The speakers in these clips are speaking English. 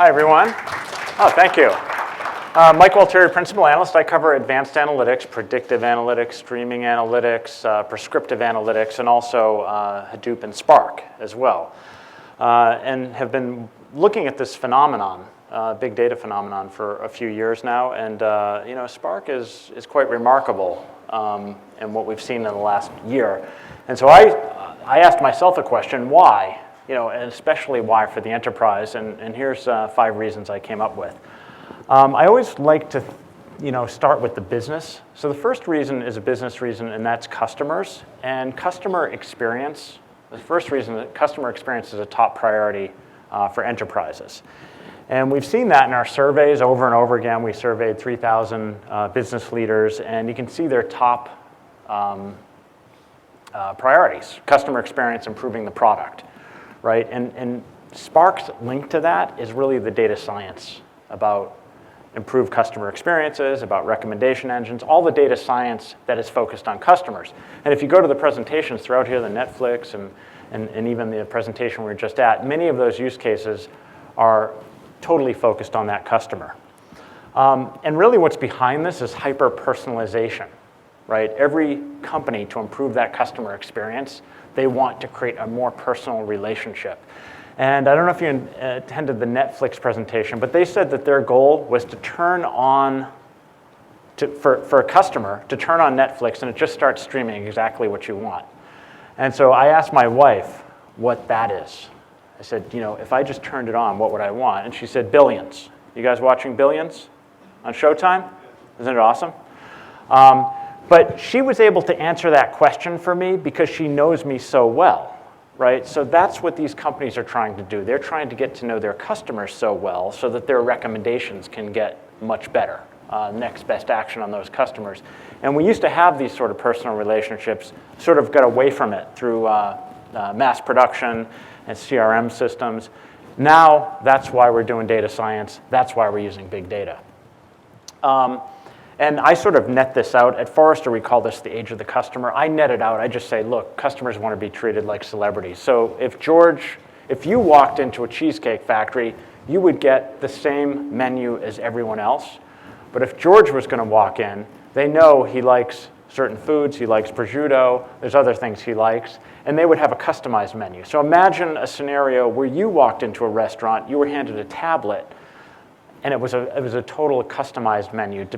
Hi, everyone. Oh, thank you. Mike Walteri, Principal Analyst. I cover advanced analytics, predictive analytics, streaming analytics, prescriptive analytics, and also Hadoop and Spark as well. And have been looking at this phenomenon, big data phenomenon, for a few years now. And Spark is quite remarkable in what we've seen in the last year. And so I asked myself a question, why? And especially why for the enterprise, and here's 5 reasons I came up with. I always like to, start with the business. So the first reason is a business reason, and that's customers and customer experience. The first reason that customer experience is a top priority for enterprises. And we've seen that in our surveys over and over again. We surveyed 3,000 business leaders, and you can see their top priorities: customer experience, improving the product. Right, and Spark's link to that is really the data science about improved customer experiences, about recommendation engines, all the data science that is focused on customers. And if you go to the presentations throughout here, the Netflix and even the presentation we were just at, many of those use cases are totally focused on that customer. And really what's behind this is hyper-personalization. Right? Every company, to improve that customer experience, they want to create a more personal relationship. And I don't know if you attended the Netflix presentation, but they said that their goal was to turn on, for a customer, to turn on Netflix and it just starts streaming exactly what you want. And so I asked my wife what that is. I said, if I just turned it on, what would I want? And she said, Billions. You guys watching Billions on Showtime? Isn't it awesome? But she was able to answer that question for me because she knows me so well, right? So that's what these companies are trying to do. They're trying to get to know their customers so well so that their recommendations can get much better, next best action on those customers. And we used to have these sort of personal relationships, sort of got away from it through mass production and CRM systems. Now, that's why we're doing data science. That's why we're using big data. And I sort of net this out. At Forrester, we call this the age of the customer. I net it out. I just say, look, customers want to be treated like celebrities. So if you walked into a cheesecake factory, you would get the same menu as everyone else. But if George was going to walk in, they know he likes certain foods. He likes prosciutto. There's other things he likes. And they would have a customized menu. So imagine a scenario where you walked into a restaurant, you were handed a tablet, and it was a total customized menu,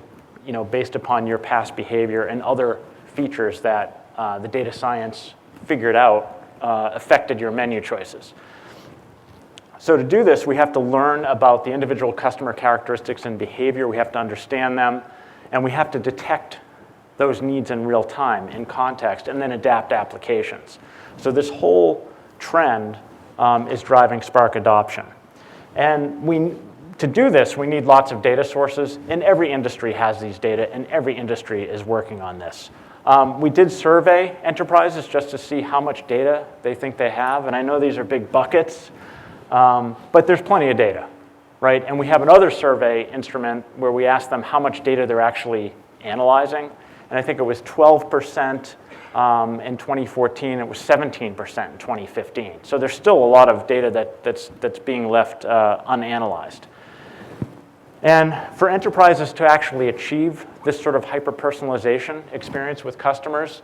based upon your past behavior and other features that the data science figured out affected your menu choices. So to do this, we have to learn about the individual customer characteristics and behavior. We have to understand them, and we have to detect those needs in real time, in context, and then adapt applications. So this whole trend is driving Spark adoption. And to do this, we need lots of data sources, and every industry has these data, and every industry is working on this. We did survey enterprises just to see how much data they think they have, and I know these are big buckets, but there's plenty of data, right? And we have another survey instrument where we ask them how much data they're actually analyzing, and I think it was 12% in 2014, it was 17% in 2015. So there's still a lot of data that's being left unanalyzed. And for enterprises to actually achieve this sort of hyper-personalization experience with customers,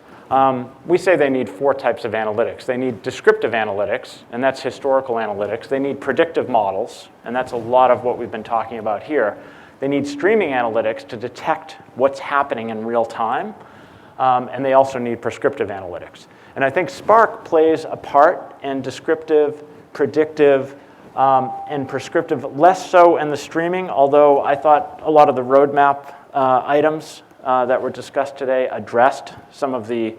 we say they need 4 types of analytics. They need descriptive analytics, and that's historical analytics. They need predictive models, and that's a lot of what we've been talking about here. They need streaming analytics to detect what's happening in real time, and they also need prescriptive analytics. And I think Spark plays a part in descriptive, predictive, and prescriptive, less so in the streaming, although I thought a lot of the roadmap items that were discussed today addressed some of the,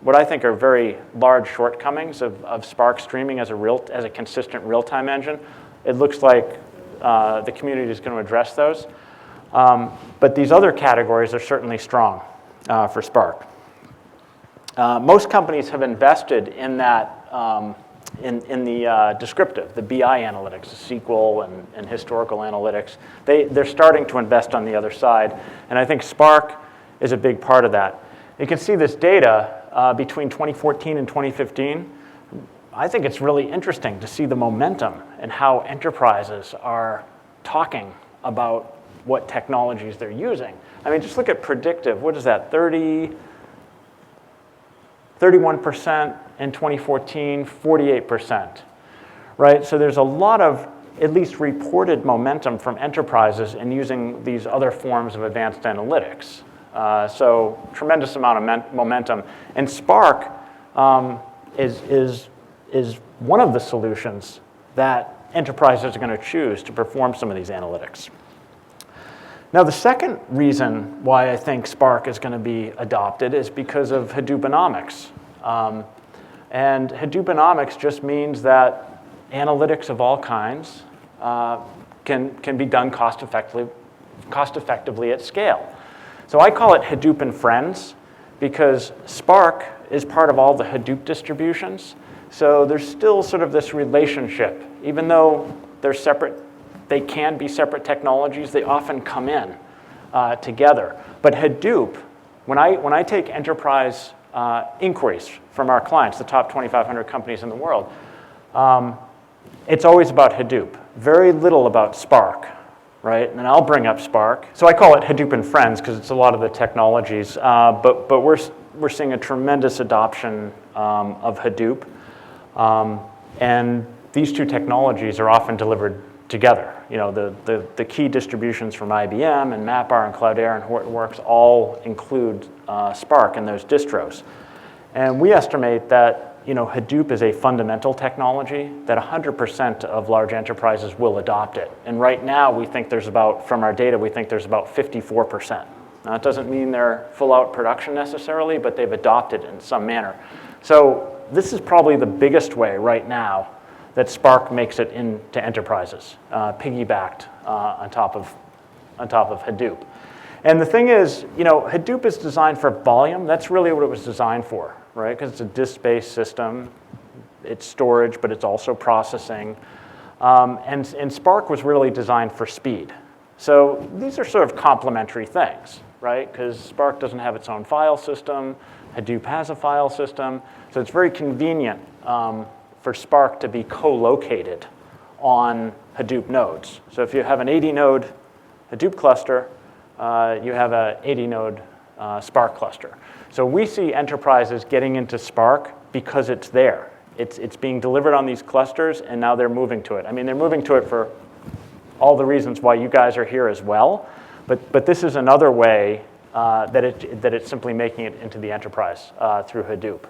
what I think are very large shortcomings of Spark streaming as a consistent real-time engine. It looks like the community is going to address those. But these other categories are certainly strong for Spark. Most companies have invested in that in the descriptive, the BI analytics, the SQL and historical analytics. They're starting to invest on the other side, and I think Spark is a big part of that. You can see this data between 2014 and 2015. I think it's really interesting to see the momentum and how enterprises are talking about what technologies they're using. I mean, just look at predictive. What is that, 31% in 2014, 48%, right? So there's a lot of at least reported momentum from enterprises in using these other forms of advanced analytics. So tremendous amount of momentum. And Spark is one of the solutions that enterprises are going to choose to perform some of these analytics. Now, the second reason why I think Spark is going to be adopted is because of Hadoopnomics. And Hadoopnomics just means that analytics of all kinds can be done cost effectively at scale. So I call it Hadoop and Friends because Spark is part of all the Hadoop distributions. So there's still sort of this relationship. Even though they're separate, they can be separate technologies, they often come in together. But Hadoop, when I take enterprise inquiries from our clients, the top 2,500 companies in the world, it's always about Hadoop. Very little about Spark, right? And I'll bring up Spark. So I call it Hadoop and Friends because it's a lot of the technologies. But we're seeing a tremendous adoption of Hadoop. And these two technologies are often delivered together. You know, the key distributions from IBM and MapR and Cloudera and Hortonworks all include Spark in those distros. And we estimate that Hadoop is a fundamental technology that 100% of large enterprises will adopt it. And right now, we think there's from our data, we think there's about 54%. Now, it doesn't mean they're full out production necessarily, but they've adopted it in some manner. So this is probably the biggest way right now that Spark makes it into enterprises, piggybacked on top of Hadoop. And the thing is, Hadoop is designed for volume. That's really what it was designed for, right? Because it's a disk-based system. It's storage, but it's also processing. And Spark was really designed for speed. So these are sort of complementary things, right? Because Spark doesn't have its own file system. Hadoop has a file system. So it's very convenient for Spark to be co-located on Hadoop nodes. So if you have an 80-node Hadoop cluster, you have an 80-node Spark cluster. So we see enterprises getting into Spark because it's there. It's being delivered on these clusters, and now they're moving to it. I mean, they're moving to it for all the reasons why you guys are here as well. But this is another way that it's simply making it into the enterprise through Hadoop.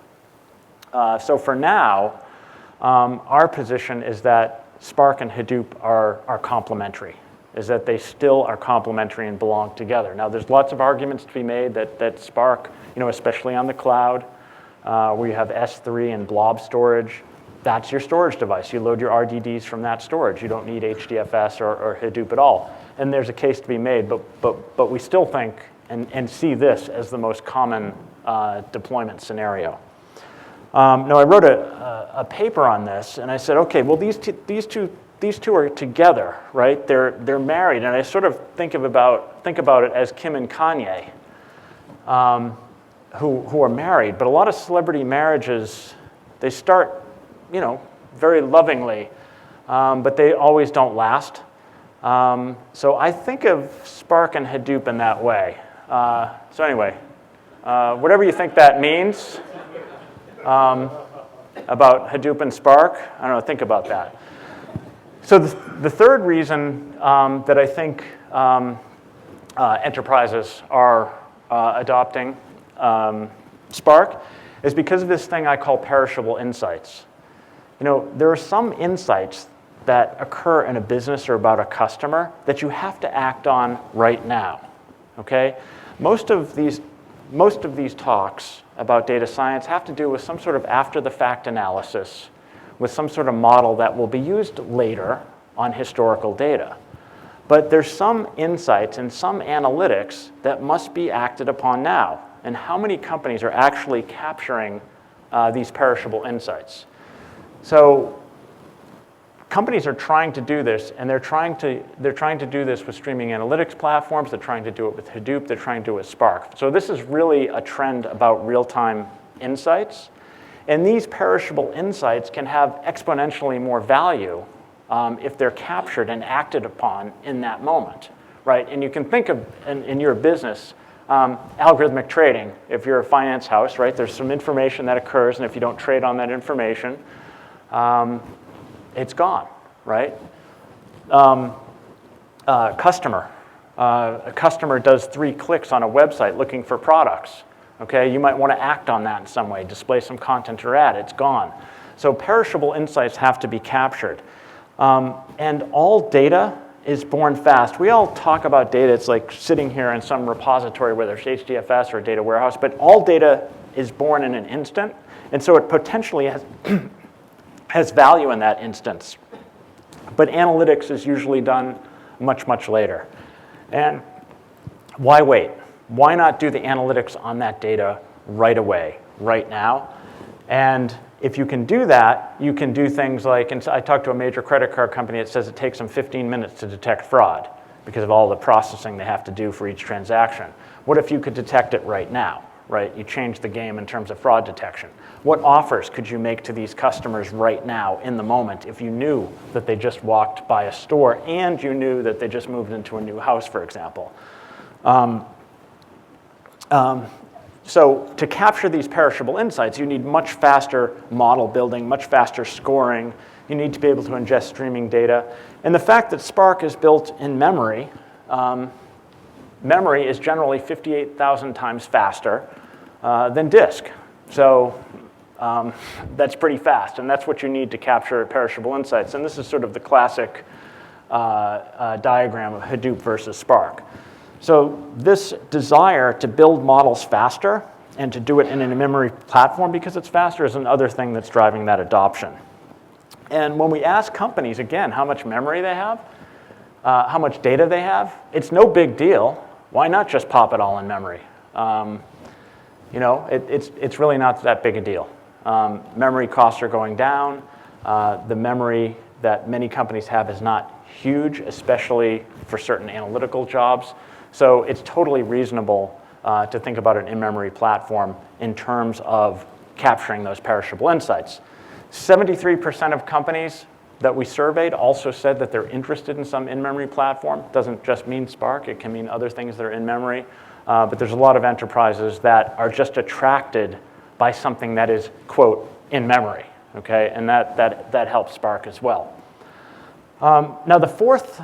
So for now, our position is that Spark and Hadoop are complementary, is that they still are complementary and belong together. Now, there's lots of arguments to be made that Spark, especially on the cloud, where you have S3 and blob storage, that's your storage device. You load your RDDs from that storage. You don't need HDFS or Hadoop at all. And there's a case to be made, but we still think and see this as the most common deployment scenario. Now, I wrote a paper on this, and I said, okay, well, these two are together, right? They're married, and I sort of think about it as Kim and Kanye, who are married. But a lot of celebrity marriages, they start, very lovingly, but they always don't last. So I think of Spark and Hadoop in that way. So anyway, whatever you think that means. About Hadoop and Spark, I don't know, think about that. So the third reason that I think enterprises are adopting Spark is because of this thing I call perishable insights. There are some insights that occur in a business or about a customer that you have to act on right now, okay? Most of these talks about data science have to do with some sort of after-the-fact analysis with some sort of model that will be used later on historical data. But there's some insights and some analytics that must be acted upon now. And how many companies are actually capturing these perishable insights? So companies are trying to do this, and they're trying to do this with streaming analytics platforms. They're trying to do it with Hadoop. They're trying to do it with Spark. So this is really a trend about real-time insights. And these perishable insights can have exponentially more value if they're captured and acted upon in that moment, right? And you can think of, in your business, algorithmic trading. If you're a finance house, right, there's some information that occurs, and if you don't trade on that information, it's gone, right? Customer. A customer does 3 clicks on a website looking for products. Okay, you might want to act on that in some way, display some content or ad, it's gone. So perishable insights have to be captured. And all data is born fast. We all talk about data, it's like sitting here in some repository, whether it's HDFS or a data warehouse, but all data is born in an instant, and so it potentially has value in that instance. But analytics is usually done much, much later. And why wait? Why not do the analytics on that data right away, right now? And if you can do that, you can do things like, and I talked to a major credit card company that says it takes them 15 minutes to detect fraud because of all the processing they have to do for each transaction. What if you could detect it right now, right? You change the game in terms of fraud detection. What offers could you make to these customers right now in the moment if you knew that they just walked by a store and you knew that they just moved into a new house, for example? So to capture these perishable insights, you need much faster model building, much faster scoring. You need to be able to ingest streaming data. And the fact that Spark is built in memory, memory is generally 58,000 times faster than disk. So that's pretty fast, and that's what you need to capture perishable insights. And this is sort of the classic diagram of Hadoop versus Spark. So this desire to build models faster and to do it in a memory platform because it's faster is another thing that's driving that adoption. And when we ask companies, again, how much memory they have, how much data they have, it's no big deal. Why not just pop it all in memory? You know, it's really not that big a deal. Memory costs are going down. The memory that many companies have is not huge, especially for certain analytical jobs. So it's totally reasonable to think about an in-memory platform in terms of capturing those perishable insights. 73% of companies that we surveyed also said that they're interested in some in-memory platform. Doesn't just mean Spark, it can mean other things that are in memory. But there's a lot of enterprises that are just attracted by something that is, quote, in memory, okay? And that helps Spark as well. Now the fourth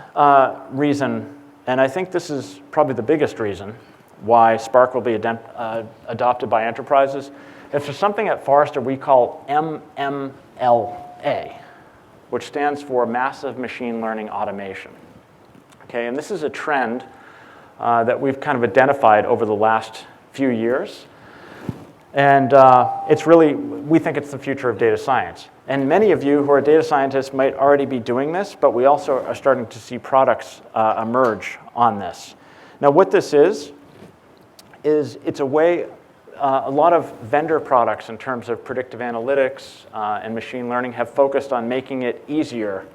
reason, and I think this is probably the biggest reason why Spark will be adopted by enterprises, is for something at Forrester we call MMLA, which stands for Massive Machine Learning Automation. Okay, and this is a trend that we've kind of identified over the last few years. And it's really, we think it's the future of data science. And many of you who are data scientists might already be doing this, but we also are starting to see products emerge on this. Now what this is it's a way, a lot of vendor products in terms of predictive analytics and machine learning have focused on making it easier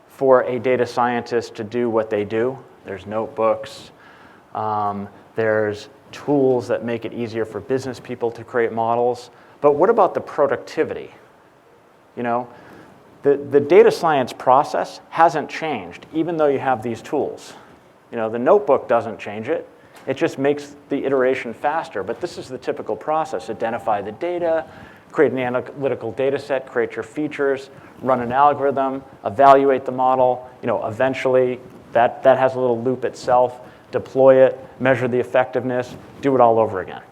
for a data scientist to do what they do. There's notebooks, there's tools that make it easier for business people to create models. But what about the productivity? You know, the data science process hasn't changed, even though you have these tools. You know, the notebook doesn't change it. It just makes the iteration faster. But this is the typical process. Identify the data, create an analytical data set, create your features, run an algorithm, evaluate the model. You know, eventually that has a little loop itself. Deploy it, measure the effectiveness, do it all over again,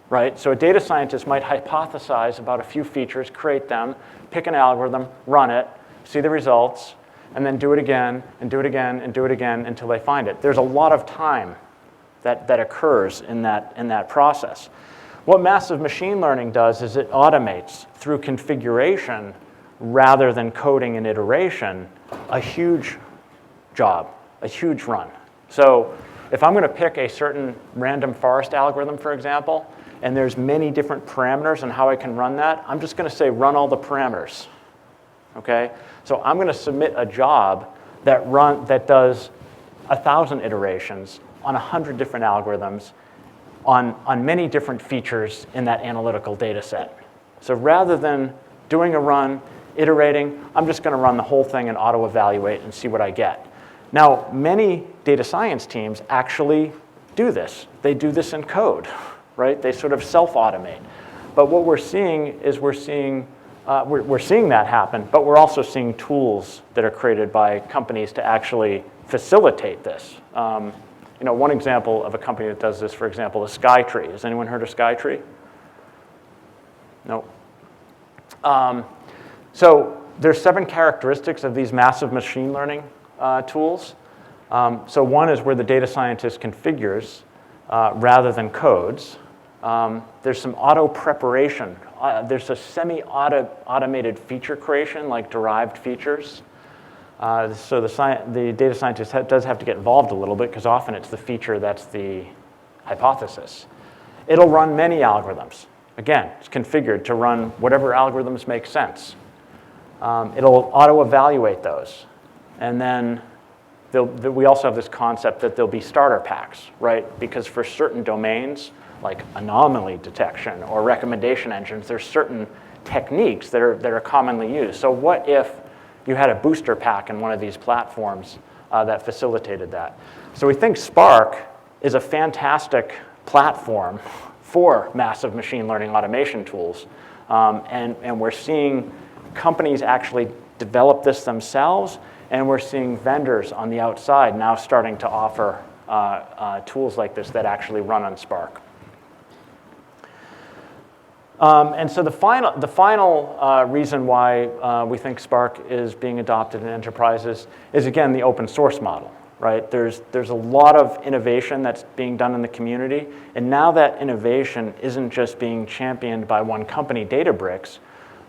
right? So a data scientist might hypothesize about a few features, create them, pick an algorithm, run it, see the results, and then do it again, and do it again, and do it again until they find it. There's a lot of time that occurs in that process. What massive machine learning does is it automates through configuration rather than coding and iteration a huge job, a huge run. So if I'm going to pick a certain random forest algorithm, for example, and there's many different parameters on how I can run that, I'm just going to say run all the parameters, okay? So I'm going to submit a job that does 1,000 iterations on 100 different algorithms on many different features in that analytical data set. So rather than doing a run, iterating. I'm just going to run the whole thing and auto-evaluate and see what I get. Now, many data science teams actually do this. They do this in code, right? They sort of self-automate. But what we're seeing is we're seeing that happen, but we're also seeing tools that are created by companies to actually facilitate this. One example of a company that does this, for example, is Skytree. Has anyone heard of Skytree? No. So there's 7 characteristics of these massive machine learning tools. So one is where the data scientist configures rather than codes. There's some auto preparation. There's a semi-automated feature creation, like derived features. So the data scientist does have to get involved a little bit, because often it's the feature that's the hypothesis. It'll run many algorithms. Again, it's configured to run whatever algorithms make sense. It'll auto-evaluate those. And then we also have this concept that there'll be starter packs, right? Because for certain domains, like anomaly detection or recommendation engines, there's certain techniques that are commonly used. So what if you had a booster pack in one of these platforms that facilitated that? So we think Spark is a fantastic platform for massive machine learning automation tools. And we're seeing companies actually develop this themselves, and we're seeing vendors on the outside now starting to offer tools like this that actually run on Spark. And so the final reason why we think Spark is being adopted in enterprises is, again, the open source model, right? There's a lot of innovation that's being done in the community, and now that innovation isn't just being championed by one company, Databricks,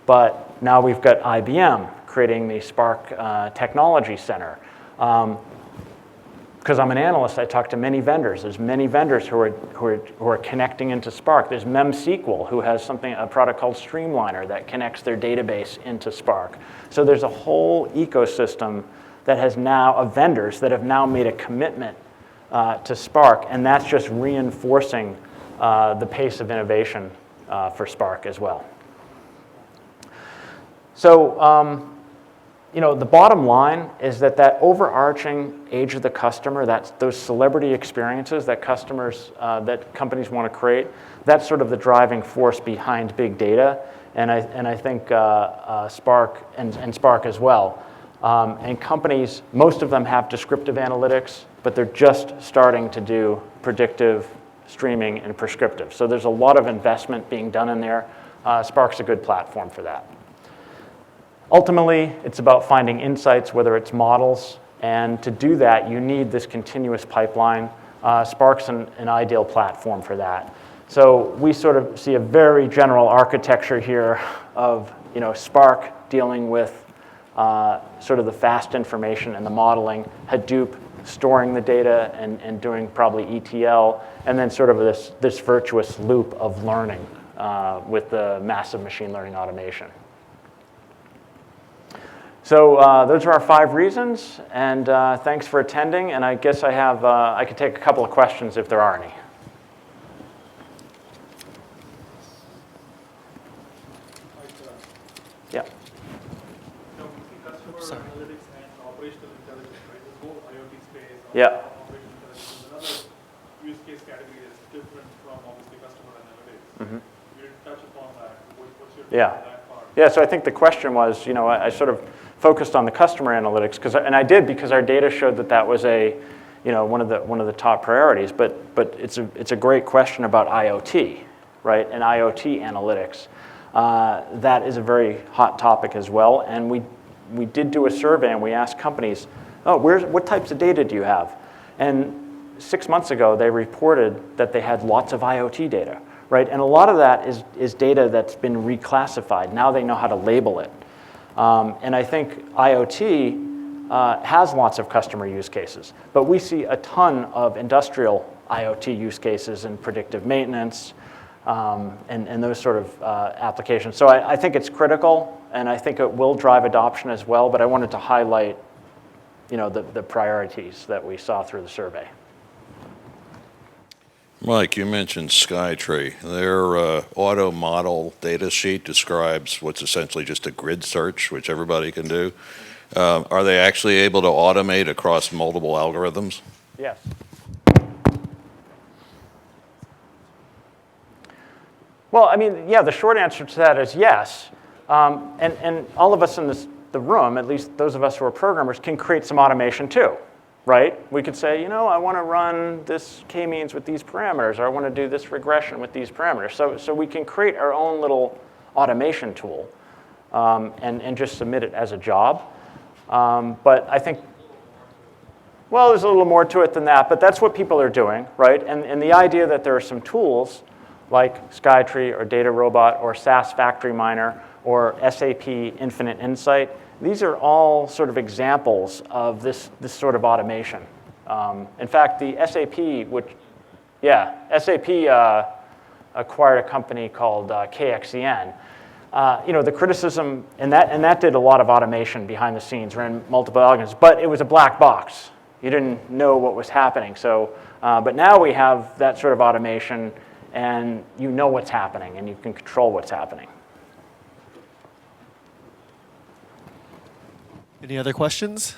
but now we've got IBM creating the Spark Technology Center. Because I'm an analyst, I talk to many vendors. There's many vendors who are connecting into Spark. There's MemSQL, who has a product called Streamliner that connects their database into Spark. So there's a whole ecosystem that has now of vendors that have now made a commitment to Spark, and that's just reinforcing the pace of innovation for Spark as well. So the bottom line is that overarching age of the customer, that's those celebrity experiences that companies want to create, that's sort of the driving force behind big data, and I think Spark and Spark as well. And companies, most of them have descriptive analytics, but they're just starting to do predictive, streaming, and prescriptive. So there's a lot of investment being done in there. Spark's a good platform for that. Ultimately, it's about finding insights, whether it's models, and to do that, you need this continuous pipeline. Spark's an ideal platform for that. So we sort of see a very general architecture here of Spark dealing with sort of the fast information and the modeling, Hadoop storing the data and doing probably ETL, and then sort of this virtuous loop of learning with the massive machine learning automation. So those are our 5 reasons, and thanks for attending. And I guess I could take a couple of questions if there are any. Yeah. Customer analytics and operational intelligence, right? This whole IoT space, Yeah. operational intelligence is another use case category that's different from obviously customer analytics. Mm-hmm. You didn't touch upon that. What's your Yeah. take on that part? Yeah, so I think the question was, I sort of focused on the customer analytics, and I did because our data showed that was one of the top priorities. But it's a great question about IoT, right? And IoT analytics. That is a very hot topic as well. And we did do a survey and we asked companies, what types of data do you have? And 6 months ago, they reported that they had lots of IoT data, right? And a lot of that is data that's been reclassified. Now they know how to label it. And I think IoT has lots of customer use cases, but we see a ton of industrial IoT use cases in predictive maintenance and those sort of applications. So I think it's critical, and I think it will drive adoption as well, but I wanted to highlight the priorities that we saw through the survey. Mike, you mentioned Skytree. Their auto model data sheet describes what's essentially just a grid search, which everybody can do. Are they actually able to automate across multiple algorithms? Yes. Well, I mean, yeah, the short answer to that is yes. And all of us in the room, at least those of us who are programmers, can create some automation too, right? We could say, you know, I want to run this k-means with these parameters, or I want to do this regression with these parameters. So we can create our own little automation tool and just submit it as a job. But I think, well, there's a little more to it than that, but that's what people are doing, right? And the idea that there are some tools like Skytree or Data Robot or SAS Factory Miner or SAP Infinite Insight, these are all sort of examples of this sort of automation. In fact, the SAP, SAP acquired a company called KXEN. You know, the criticism, and that did a lot of automation behind the scenes, ran multiple algorithms, but it was a black box. You didn't know what was happening. So, but now we have that sort of automation, and you know what's happening, and you can control what's happening. Any other questions?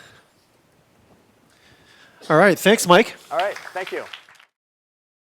All right, thanks, Mike. All right, thank you.